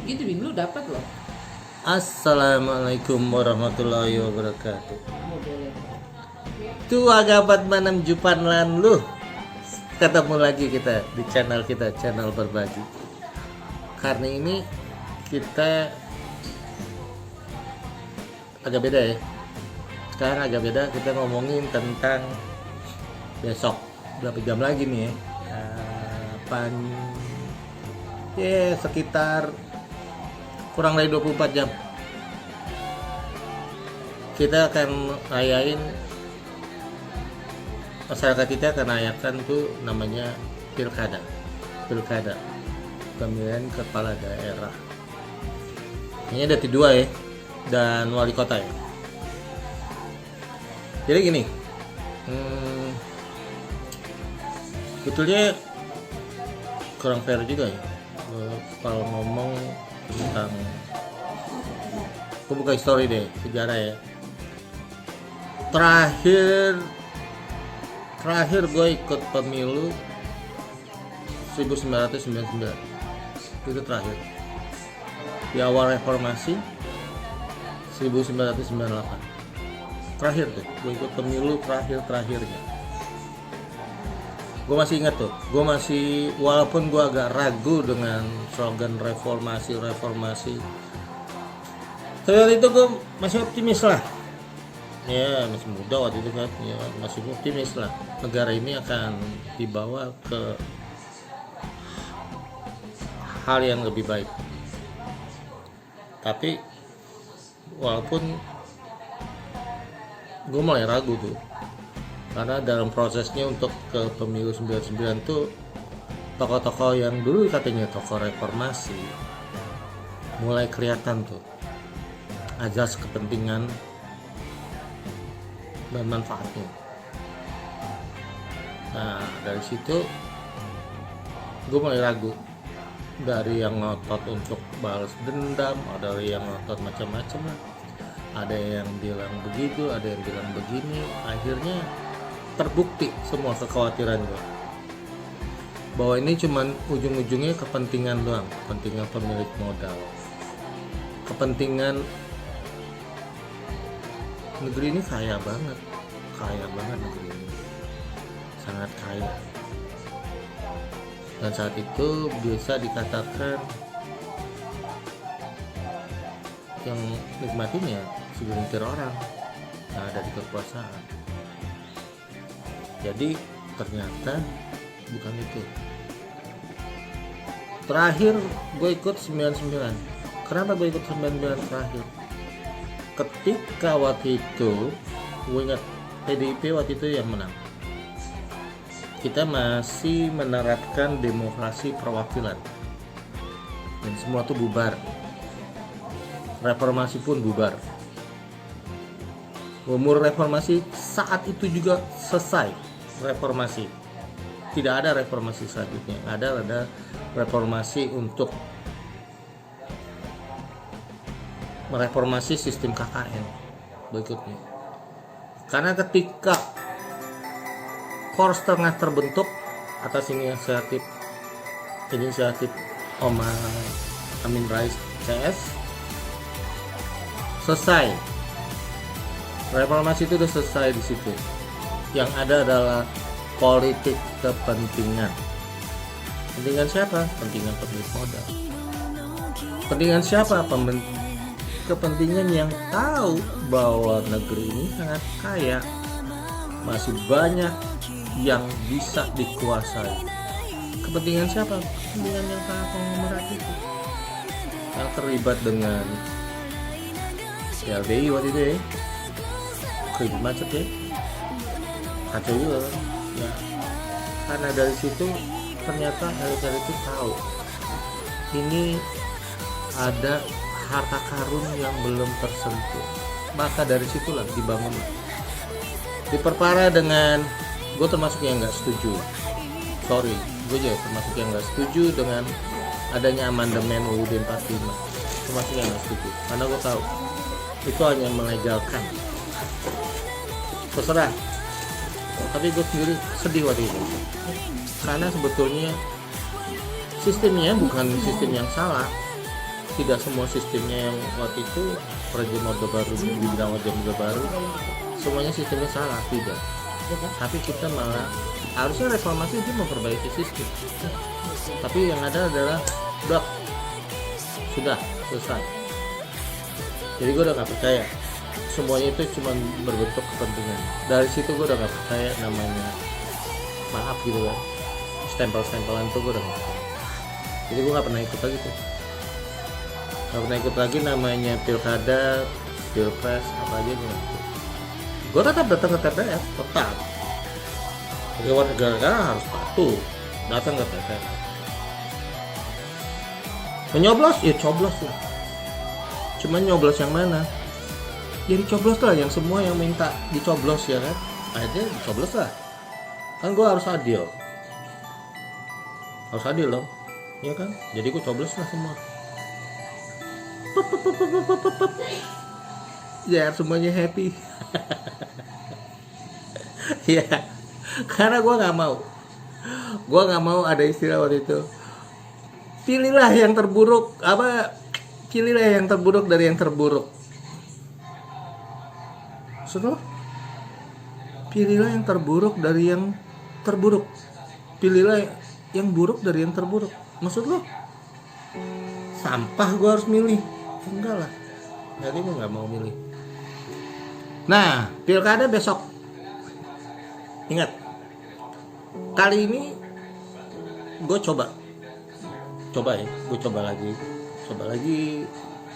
gitu Bin, lu dapat loh. Assalamualaikum warahmatullahi wabarakatuh. Modelnya. Tua gabat manam jupan lan lu. Ketemu lagi kita di channel kita, channel berbagi. Karena ini kita agak beda ya. Sekarang agak beda, kita ngomongin tentang besok berapa jam lagi nih ya. Sekitar kurang dari 24 jam kita akan rayain, masyarakat kita akan rayakan tuh namanya pilkada pemilihan kepala daerah. Ini ada dua ya, dan wali kota ya. Jadi gini, betulnya kurang fair juga ya kalau ngomong tentang, aku buka histori deh, sejarah ya. Terakhir gue ikut pemilu 1999, itu terakhir. Di awal reformasi 1998, terakhir tuh gue ikut pemilu terakhirnya. Gue masih ingat tuh, walaupun gue agak ragu dengan slogan reformasi, tapi waktu itu gue masih optimis lah. Ya, masih muda waktu itu kan, ya masih optimis lah. Negara ini akan dibawa ke hal yang lebih baik. Tapi walaupun gue mulai ragu tuh, karena dalam prosesnya untuk ke pemilu 99 tuh tokoh-tokoh yang dulu katanya tokoh reformasi mulai kelihatan tuh azas kepentingan dan manfaatnya. Nah dari situ gue mulai ragu. Dari yang ngotot untuk balas dendam, ada yang ngotot macam-macam lah, ada yang bilang begitu, ada yang bilang begini. Akhirnya terbukti semua kekhawatiran gue bahwa ini cuman ujung-ujungnya kepentingan doang, kepentingan pemilik modal, kepentingan negeri ini kaya banget negeri ini, sangat kaya. Dan saat itu bisa dikatakan yang nikmatin ya segelintir orang yang ada di kekuasaan. Jadi ternyata bukan itu. Terakhir gue ikut 99. Kenapa gue ikut 99 terakhir? Ketika waktu itu gue ingat PDIP waktu itu yang menang. Kita masih menerapkan demokrasi perwakilan dan semua itu bubar. Reformasi pun bubar. Umur reformasi saat itu juga selesai. Reformasi, tidak ada reformasi selanjutnya. Ada reformasi untuk mereformasi sistem KKN berikutnya. Karena ketika Poros Tengah terbentuk atas inisiatif Omar Amin Rais CS, selesai. Reformasi itu udah selesai di situ. Yang ada adalah politik kepentingan. Kepentingan siapa? Kepentingan pemilik modal. Kepentingan siapa? Kepentingan yang tahu bahwa negeri ini sangat kaya, masih banyak yang bisa dikuasai. Kepentingan siapa? Kepentingan yang para konglomerat itu, yang terlibat dengan LBI waktu itu ya, kredit macet ya, kacau juga ya. Karena dari situ ternyata elit-elit itu tahu ini ada harta karun yang belum tersentuh, maka dari situlah dibangun. Diperparah dengan, gue termasuk yang nggak setuju, gue juga termasuk yang nggak setuju dengan adanya amandemen UUD 45, termasuk yang nggak setuju, karena gue tahu itu hanya melegalkan, terserah. Tapi gue sendiri sedih waktu itu, karena sebetulnya sistemnya bukan sistem yang salah, tidak semua sistemnya yang waktu itu rejim Orde Baru dibilang rejim Orde Baru semuanya sistemnya salah, tidak. Tapi kita malah harusnya reformasi itu memperbaiki sistem. Tapi yang ada adalah blok, sudah selesai. Jadi gue udah nggak percaya semuanya itu cuma berbentuk kepentingan. Dari situ gue udah nggak percaya namanya, maaf gitu kan, stempel-stempelan tuh gue udah nggak percaya. Jadi gue nggak pernah ikut lagi tuh, nggak pernah ikut lagi namanya pilkada, pilpres, apa aja gue nggak ikut. Gue tetap datang ke TPS, tetap. Sebagai warga negara harus patuh datang ke TPS. Menyoblos, ya coblos lah. Cuman nyoblos yang mana? Jadi coblos lah yang semua yang minta dicoblos ya kan. Akhirnya dicoblos lah. Kan gue harus adil. Harus adil dong. Ya kan? Jadi gue coblos lah semua. Ya semuanya happy. Ya, karena gue nggak mau ada istilah waktu itu. Pilihlah yang terburuk, pilihlah yang terburuk dari yang terburuk. Maksud lo? Pilihlah yang terburuk dari yang terburuk. Pilihlah yang buruk dari yang terburuk. Maksud lo? Sampah gue harus milih? Enggak lah. Jadi gue nggak mau milih. Nah, pilkada besok. Ingat, kali ini gue coba lagi,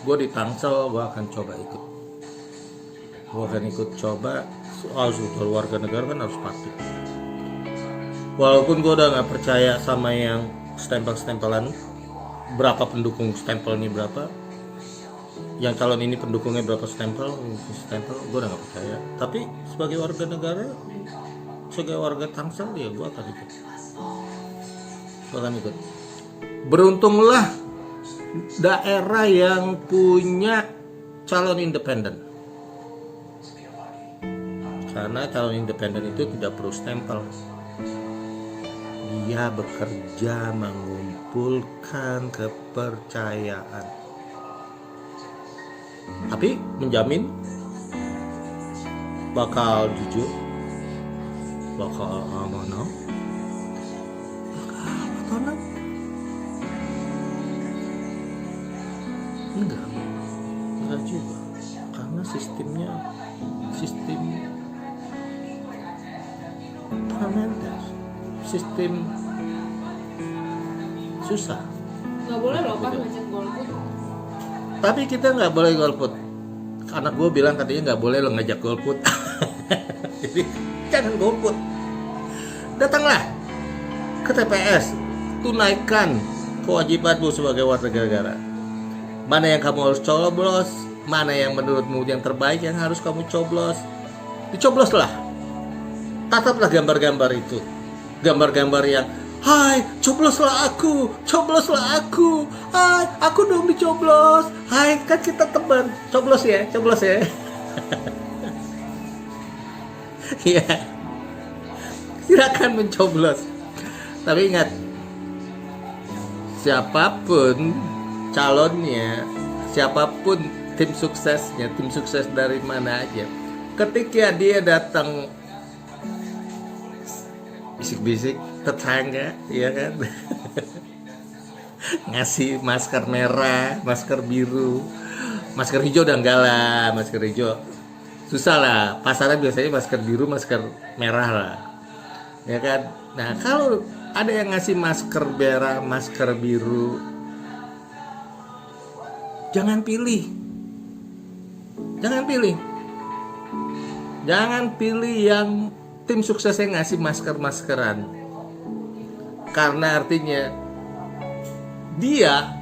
gue di Tangsel, gue akan coba ikut, coba. Soal warga negara kan harus patuh. Walaupun gue udah nggak percaya sama yang stempel-stempelan, berapa pendukung stempel ini berapa, yang calon ini pendukungnya berapa stempel, gue udah nggak percaya. Tapi sebagai warga negara, sebagai warga Tangsel, ya gue akan ikut. Beruntunglah daerah yang punya calon independen, karena calon independen itu tidak perlu stempel. Dia bekerja mengumpulkan kepercayaan, tapi menjamin bakal jujur, bakal amanah, bakal enggak juga, karena sistem tremendous, sistem susah. Nggak boleh loh kan ngajak golput. Tapi kita nggak boleh golput. Anak gue bilang katanya nggak boleh lo ngajak golput. Jadi jangan golput. Datanglah ke TPS, tunaikan kewajibanmu sebagai warga negara. Mana yang kamu harus coblos, mana yang menurutmu yang terbaik yang harus kamu coblos, dicobloslah. Tataplah gambar-gambar itu, gambar-gambar yang hai, cobloslah aku, hai, aku dong dicoblos, hai, kan kita teman, coblos ya. Iya, silakan mencoblos. Tapi ingat, siapapun calonnya, siapapun tim suksesnya, tim sukses dari mana aja, ketika dia datang bisik-bisik tetangga, ya kan, ngasih masker merah, masker biru, masker hijau udah enggak lah, masker hijau susah lah, pasaran biasanya masker biru, masker merah lah, ya kan. Nah kalau ada yang ngasih masker merah, masker biru, jangan pilih yang tim suksesnya ngasih masker-maskeran, karena artinya dia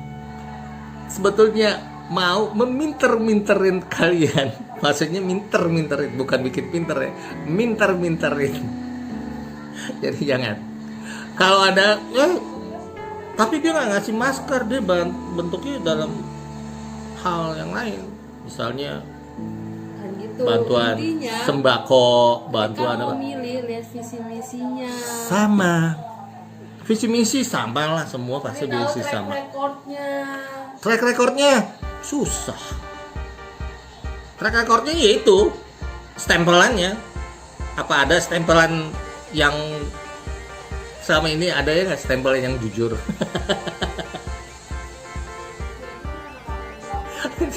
sebetulnya mau meminter-minterin kalian. Maksudnya minter-minterin, bukan bikin pinter ya, minter-minterin. Jadi jangan. Kalau ada tapi dia nggak ngasih masker, dia bentuknya dalam hal yang lain, misalnya kan gitu, bantuan intinya, sembako, bantuan apa? Milih, lihat visi misinya. Sama, visi misi sama lah, semua pasti visi sama. Rekornya. track recordnya susah. Track recordnya yaitu stempelannya. Apa ada stempelan yang selama ini ada ya nggak stempelan yang jujur?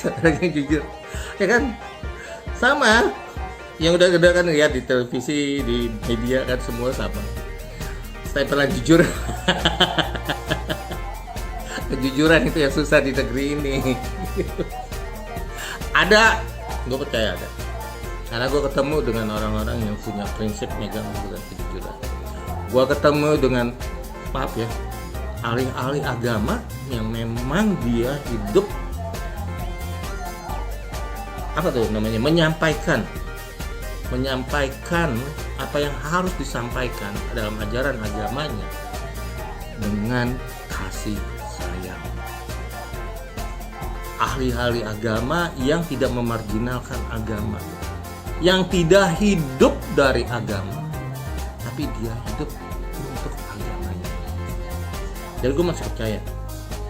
Orang yang jujur, ya kan? Sama. Yang udah kan ya di televisi, di media kan semua sama. Stempelan jujur. Kejujuran itu yang susah di negeri ini. Ada, gue percaya ada. Karena gue ketemu dengan orang-orang yang punya prinsip megang dengan kejujuran. Gue ketemu dengan, maaf ya, ahli-ahli agama yang memang dia hidup apa tuh namanya, menyampaikan apa yang harus disampaikan dalam ajaran agamanya dengan kasih sayang. Ahli-ahli agama yang tidak memarginalkan agama, yang tidak hidup dari agama, tapi dia hidup untuk agamanya. Jadi gue masih percaya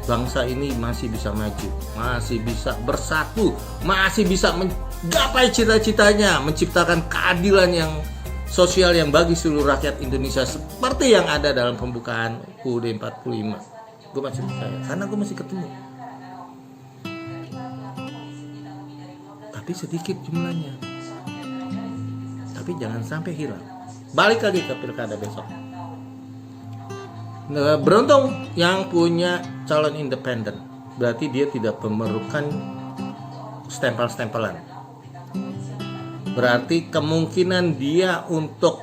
bangsa ini masih bisa maju, masih bisa bersatu, masih bisa menggapai cita-citanya, menciptakan keadilan yang sosial yang bagi seluruh rakyat Indonesia seperti yang ada dalam pembukaan UUD 45. Gue masih percaya, karena gue masih ketemu. Tapi sedikit jumlahnya. Tapi jangan sampai hilang. Balik lagi ke pilkada besok. Nah, beruntung yang punya calon independen, berarti dia tidak memerlukan stempel-stempelan. Berarti kemungkinan dia untuk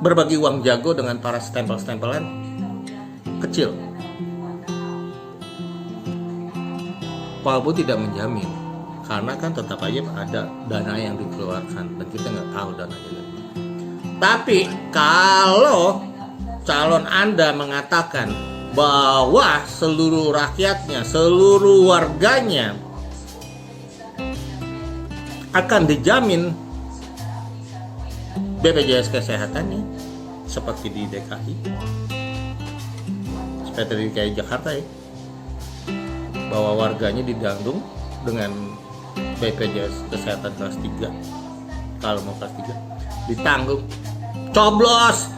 berbagi uang jago dengan para stempel-stempelan kecil. Walaupun tidak menjamin, karena kan tetap aja ada dana yang dikeluarkan dan kita nggak tahu dananya. Tapi kalau calon Anda mengatakan bahwa seluruh rakyatnya, seluruh warganya akan dijamin BPJS kesehatannya seperti di DKI, seperti di DKI Jakarta ya, bahwa warganya didangdung dengan BPJS kesehatan kelas 3, kalau mau kelas 3 ditanggung, coblos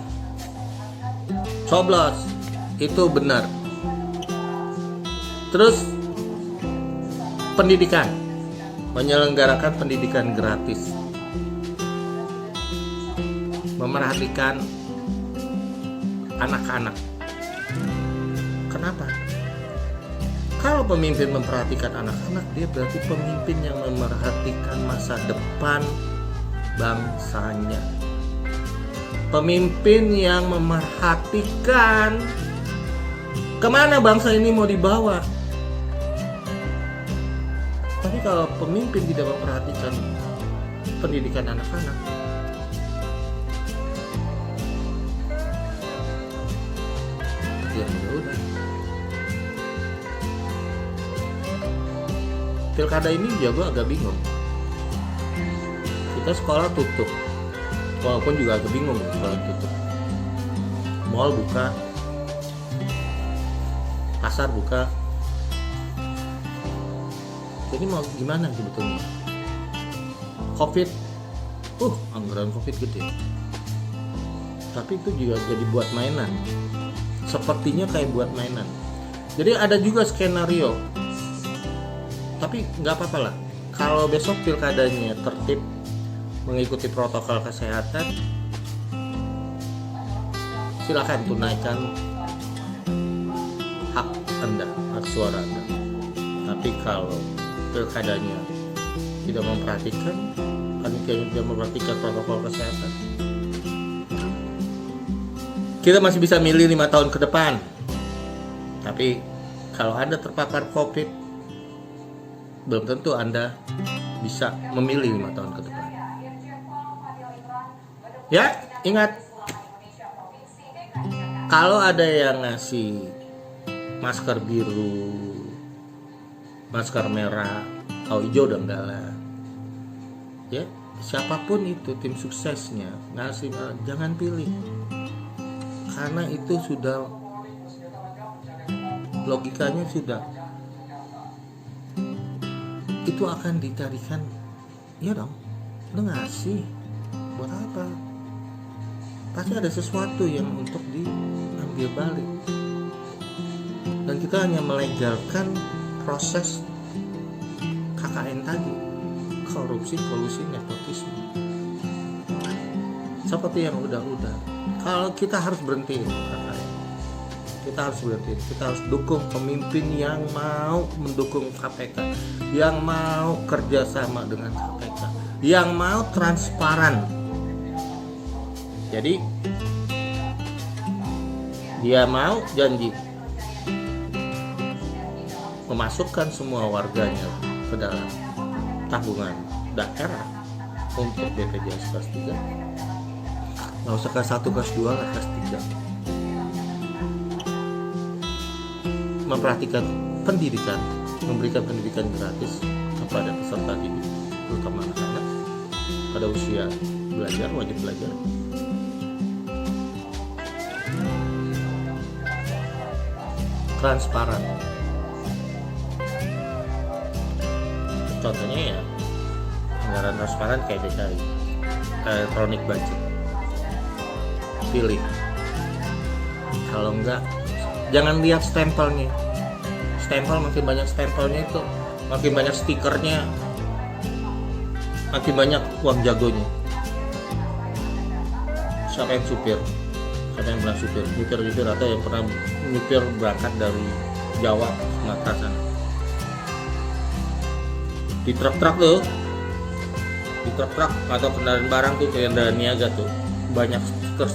itu benar. Terus pendidikan, menyelenggarakan pendidikan gratis, memerhatikan anak-anak. Kenapa? Kalau pemimpin memperhatikan anak-anak, dia berarti pemimpin yang memerhatikan masa depan bangsanya. Pemimpin yang memerhatikan kemana bangsa ini mau dibawa. Tapi kalau pemimpin tidak memperhatikan pendidikan anak-anak, ya udah. Pilkada ini juga gue agak bingung. Kita sekolah tutup, walaupun juga agak bingung sekolah tutup. Mall buka, pasar buka. Jadi mau gimana sebetulnya? Covid, anggaran Covid gede. Tapi itu juga jadi buat mainan. Sepertinya kayak buat mainan. Jadi ada juga skenario. Tapi nggak apa-apa lah. Kalau besok pilkadanya tertib, mengikuti protokol kesehatan, silakan tunaikan hak Anda, hak suara Anda. Tapi kalau pilkadanya tidak memperhatikan, tidak memperhatikan protokol kesehatan, kita masih bisa milih 5 tahun ke depan. Tapi kalau Anda terpapar COVID, belum tentu Anda bisa memilih 5 tahun ke depan. Ya, ingat, kalau ada yang ngasih masker biru, masker merah, hijau udah enggak lah. Ya, siapapun itu tim suksesnya ngasih, jangan pilih. Karena itu sudah logikanya sudah itu akan dicarikan. Ya dong, lu ngasih buat apa? Pasti ada sesuatu yang untuk diambil balik, dan kita hanya melegalkan proses KKN tadi, korupsi, kolusi, nepotisme, seperti yang udah. Kalau kita harus berhenti KKN, kita harus berhenti, kita harus dukung pemimpin yang mau mendukung KPK, yang mau kerjasama dengan KPK, yang mau transparan. Jadi dia mau janji memasukkan semua warganya ke dalam tabungan daerah untuk BPJS kelas 3, nggak usah kelas 1, kelas 2, kelas 3, memperhatikan pendidikan, memberikan pendidikan gratis kepada peserta didik, terutama anak-anak pada usia belajar, wajib belajar. Transparan. Contohnya ya anggaran transparan kayak DKI, elektronik budget. Pilih. Kalau enggak, jangan lihat stempelnya. Stempel makin banyak stempelnya itu, makin banyak stikernya, makin banyak uang jagonya. Siapa yang supir? Siapa yang pernah supir? Nyupir atau yang pernah nyupir berangkat dari Jawa, Sumatera sana? Di truk-truk tuh, di truk-truk atau kendaraan barang tuh, kendaraan niaga tuh, banyak stiker.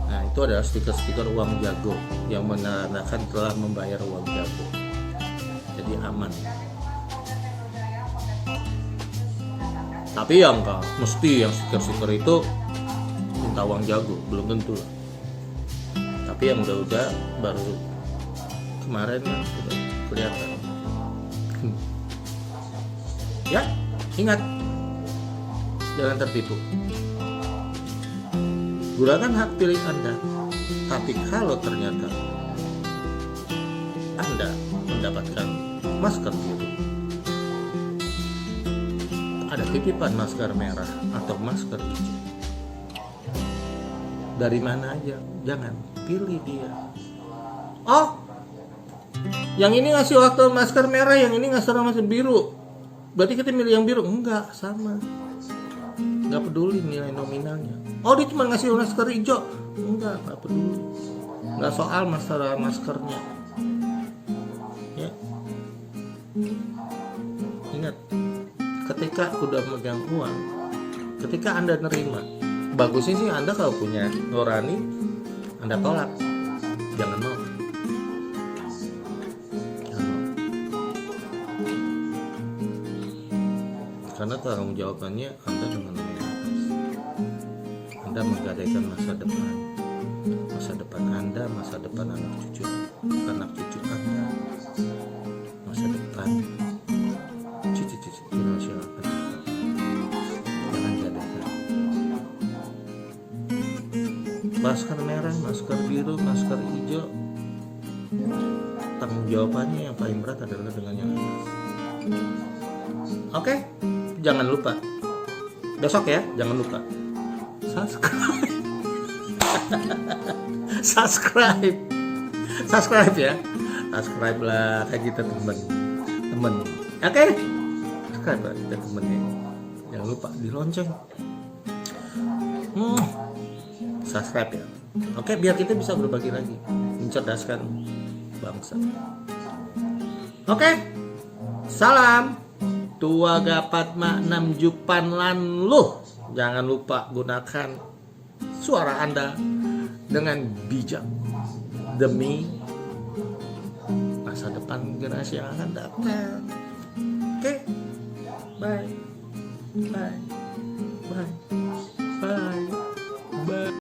Nah, itu adalah stiker uang jago yang menandakan telah membayar uang jago. Jadi aman. Tapi yang enggak mesti yang stiker itu minta uang jago, belum tentu lah. Tapi yang udah baru kemarin ya, udah kelihatan. Ya, ingat, jangan tertipu. Gunakan hak pilih Anda. Tapi kalau ternyata Anda mendapatkan masker biru, ada titipan masker merah atau masker hijau, dari mana aja, jangan pilih dia. Oh, yang ini ngasih waktu masker merah, yang ini ngasih masker biru, berarti kita milih yang biru? Enggak, sama, nggak peduli nilai nominalnya. Oh, dia cuma ngasih masker hijau? Enggak peduli, nggak soal masalah maskernya. Ya, ingat, ketika udah megang uang, ketika Anda nerima, bagusnya sih Anda kalau punya nurani, Anda tolak, jangan mau. Karena tanggung jawabannya Anda dengan atas. Anda menggadaikan masa depan Anda, masa depan anak cucu Anda, masa depan cucu-cucu generasi yang akan datang. Jangan gadaikan. Masker merah, masker biru, masker hijau, tanggung jawabannya yang paling berat adalah dengan yang atas. Oke? Jangan lupa besok ya, jangan lupa subscribe ya, subscribe lah kayak kita temen. Oke? Subscribe lah kita temennya, jangan lupa di lonceng, subscribe ya. Oke, biar kita bisa berbagi lagi, mencerdaskan bangsa. Oke, salam tua gapat mak 6 jupan lan luh. Jangan lupa gunakan suara Anda dengan bijak demi masa depan generasi yang akan datang. Oke, bye.